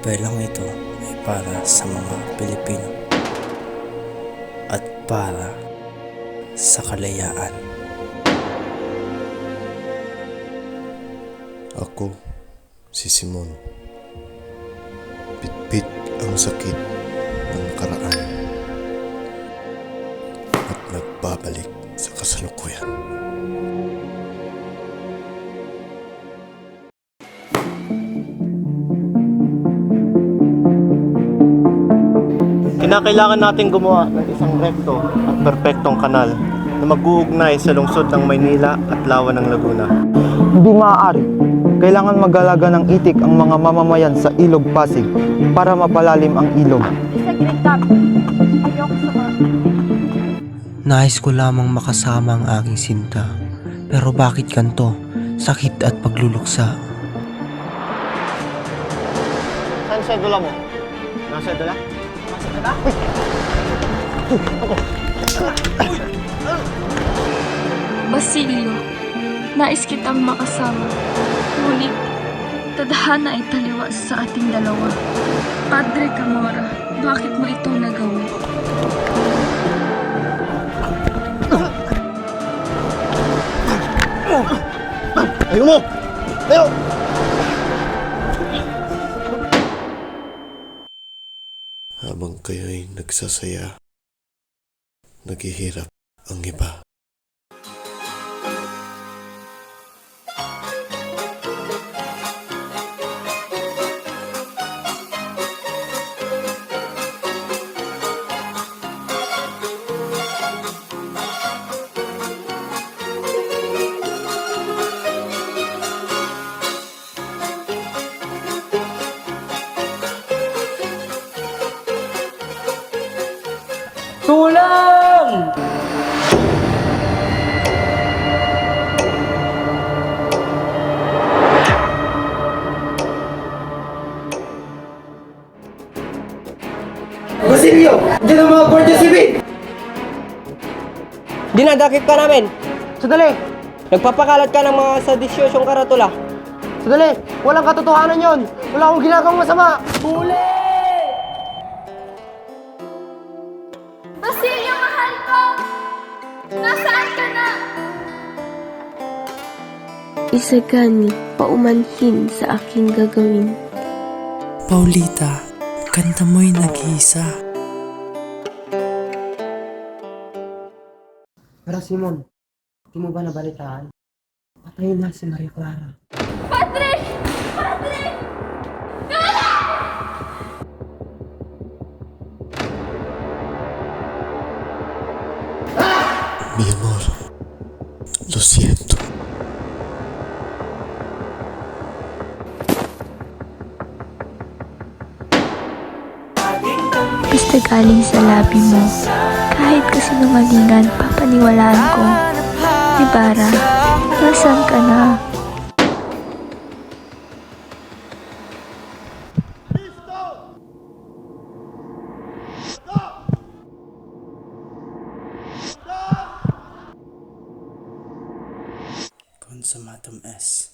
Nobelang ito ay para sa mga Pilipino at para sa kalayaan. Ako, si Simon. Bitbit ang sakit ng nakaraan at nagbabalik sa kasalukuyan. Kinakailangan natin gumawa ng isang rekto at perpektong kanal na mag-uugnay sa lungsod ng Maynila at Lawa ng Laguna. Hindi maaari. Kailangan mag-alaga ng itik ang mga mamamayan sa Ilog Pasig para mapalalim ang ilog. Nais ko lamang makasama ang aking sinta. Pero bakit ganito? Sakit at pagluluksa. Saan siya dula mo? Nasa dula? Basilio, nais kitang makasama. Ngunit, tadhana ay taliwas sa ating dalawa. Padre Camora, bakit mo ito nagawa? Ayaw mo! Ayaw! Habang kayo'y nagsasaya, naghihirap ang iba. Tulang! Basilio! Diyan ang mga Guardia Civil! Dinadakip ka namin. Sandali! Nagpapakalat ka ng mga sedisyosyong karatula. Sandali! Walang katotohanan yon! Wala akong ginagawang masama! Basilio, mahal ko! Nasaan ka na? Isagani, paumanhin sa aking gagawin. Paulita, kanta mo'y nag-iisa. Pero Simon, di mo ba nabalitaan? Patay na si Maria Clara. Padre! Padre! Mi amor, lo siento. Basta galing sa labi mo, kahit kasinungalingan, papaniwalaan ko. Ibarra, nasaan ka na? Consummatum est.